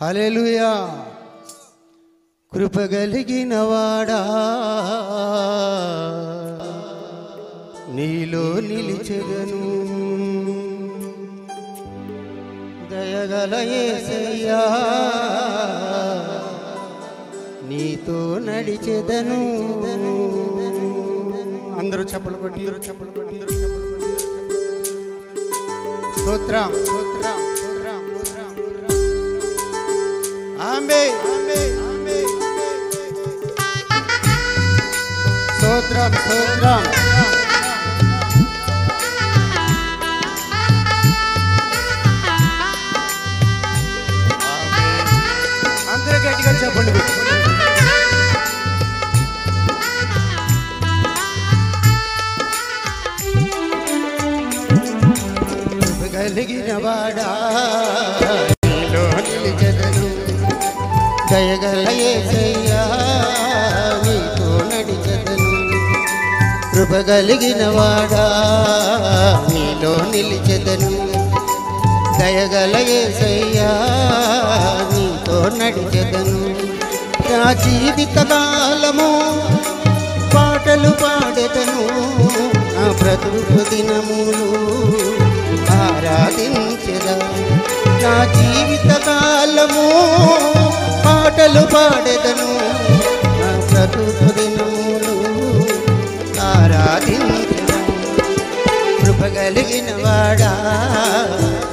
హల్లెలూయా. కృప కలిగిన వాడా నీలో నిలిచెదను, దయగల యేసయ్యా నీతో నడిచెదను. అందరూ చప్పలు కొట్టి స్తోత్రం స్తోత్రం ఆమేన్ స్తోత్రం స్తోత్రం. అందరూ గట్టిగా చెప్పండి. కలిగిన వాడా నీలో నిలిచెదను, దయగల యేసయ్యా నీతో నడిచెదను. కృప కలిగిన వాడా నీలో నిలిచెదను, దయగల యేసయ్యా నీతో నడిచెదను. నా జీవిత కాలము పాటలు పాడెదను, నా బ్రతుకు దినములు ఆరాధించెదా. నా జీవిత కాలము పాటలు పాడెదను, నా బ్రతుకు దినములు ఆరాధించెదా. కృప కలిగిన వాడా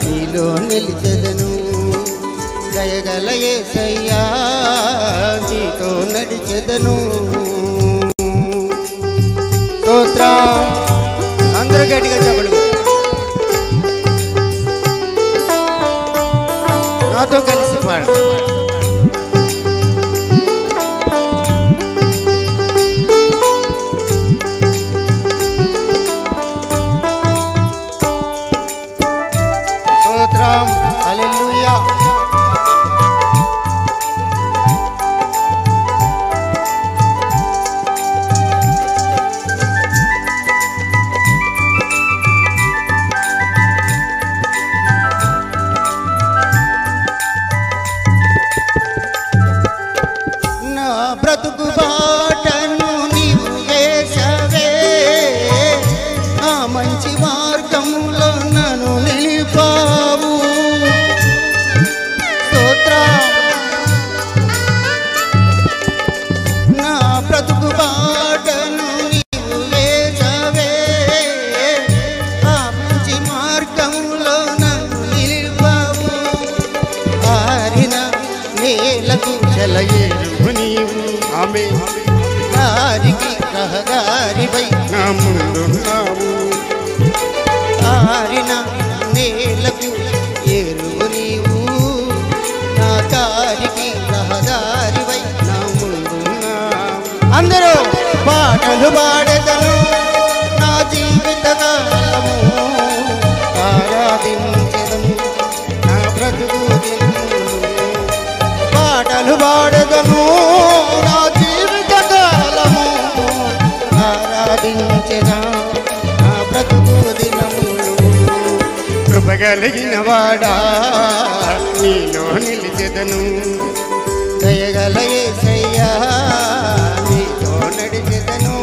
నీలో నిలిచెదను, దయగల యేసయ్యా నీతో నడిచెదను. స్తోత్రం. అందరూ గట్టిగా చెప్పండి. నాతో కలిసి పాడు. స్తోత్రం. హల్లెలూయా. బ్రతుకు బాటను నీవు వేసవే, ఆ మంచి మార్గంలో నన్ను నిలిపావు. స్తోత్రం. నా బ్రతుకు బాటను నీవు వేసవే, ఆ మంచి మార్గంలో నన్ను నిలిపావు. ఆరిన నేలకు జలయేరు నీవు, ఆమేన్. దారికి రహదారిపై నా ముందున్నావు. ఆరిన నేలకు ఏరువు నీవు, నా దారికి రహదారిపై నా ముందున్నావు. అందరూ పాటలు పాడెదను, నా జీవిత కాలము ఆరాధించెదను, నా బ్రతుకు దినములు పాటలు పాడెదను, నా జీవిత కాలము ఆరాధించెదా, నా బ్రతుకు దినములు. కృప కలిగిన వాడా నీలో నిలిచెదను, దయగల యేసయ్యా నీతో నడిచెదను.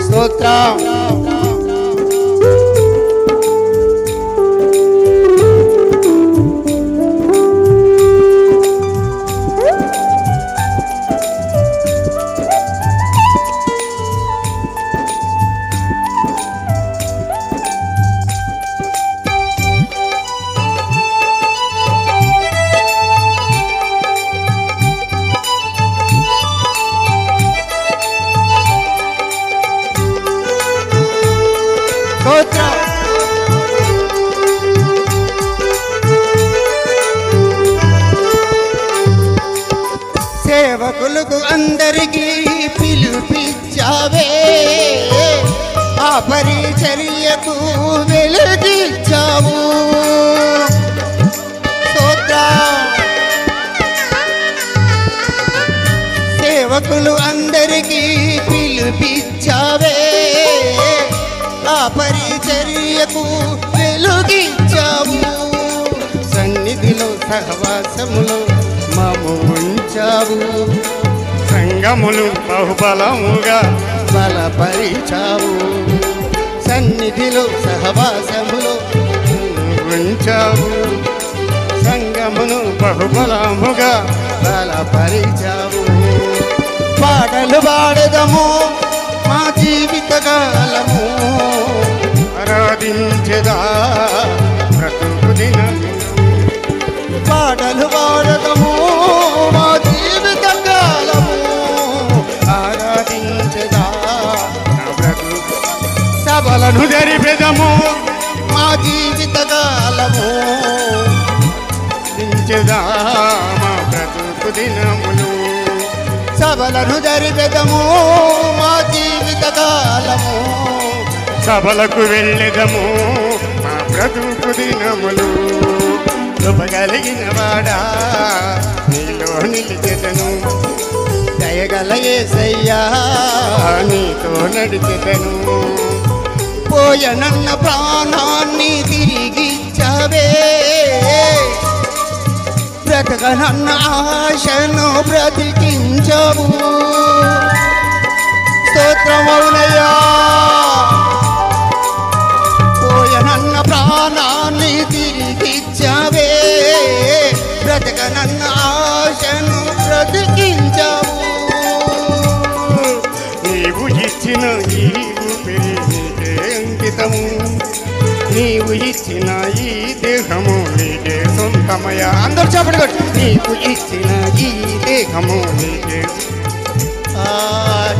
స్తోత్రం. సేవకులకు అందరికీ పిలుపిచ్చావే, ఆ పరిచర్యకు వెలుగిచ్చావు. సేవకులు అందరికీ పిలుపిచ్చావే, ఆ పరిచర్యకు వెలుగిచ్చావు. సన్నిధిలో సహవాసములో మము ఉంచావు, సంగములు బహుబలముగా బలపరిచావు. సన్నిధిలో సహవాసములో ఉంచావు, సంగమును బహుబలముగా బలపరిచావు. పాటలు పాడదము మా జీవితకాలము, ఆరాధించెదా బ్రతుకు దినము. పాటలు పాడదము మా జీవితకాలము, ఆరాధించదా నా బ్రతుకు సభలను జరిపెదము, మా జీవితకాలము, దించెదా మా బ్రతుకు దినములు. సభలను జరిపెదము మా జీవితకాలము, సభలకు వెళ్ళెదము మా బ్రతుకు దినములు. కృపగలిగిన వాడా నీలో నిలిచెదను, దయగల యేసయ్యా నీతో నడిచెదను. పోయనన్న ప్రాణాన్ని తిరిగిచ్చవే, బ్రతకనన్న ఆశను బ్రతికించవు. స్తోత్రమౌనయ్యా, పోయనన్న ప్రాణాన్ని తిరిగిచ్చవే, బ్రతకనన్న ఆశను బ్రతికించవు. నీవు ఇచ్చిన ఈ ఊపిరి నీకే అంకితము, నీవు ఇచ్చిన ఈ దేహము నీకే సొంతమయ. అందరూ చెప్పండి కొట్టు. నీవు ఇచ్చిన ఈ దేహము నీకే,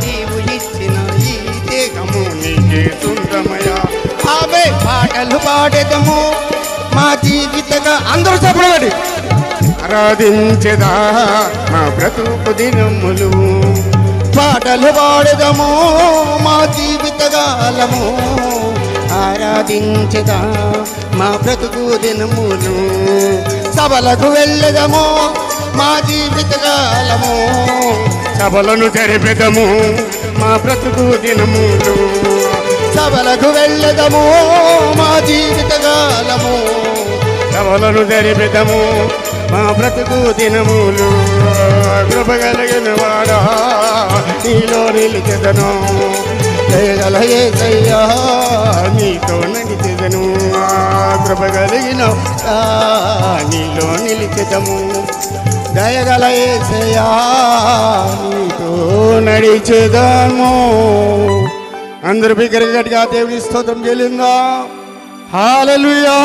నీవు ఇచ్చిన ఈ దేహము నీకే సొంతమయ. ఆమె పాటలు పాడేదము మా జీవితగా అందరూ చెప్పండి. ఆరాధించెదా మా బ్రతుకు దినములు, పాటలు పాడేదము మా జీవితకాలము, ఆరాధించదా మా బ్రతుకు దినములు. సభలకు వెళ్ళదము మా జీవితకాలము, సభలను జరిపెదము మా బ్రతుకు దినములు. సభలకు వెళ్ళదము మా జీవితకాలము, సభలను జరిపెదము మా బ్రతుకు దినములు. కృపగలిగిన వాడా నీలో నిలిచెదను, దయగల యేసయ్యా నీతో నడిచెదను. కృపగలిగిన నీలో నిలిచెదము, దయగల యేసయ్యా నీతో నడిచెదము. అందరూ బిగ్గరగా దేవుని స్తోత్రం చెల్లిందా. హల్లెలూయా.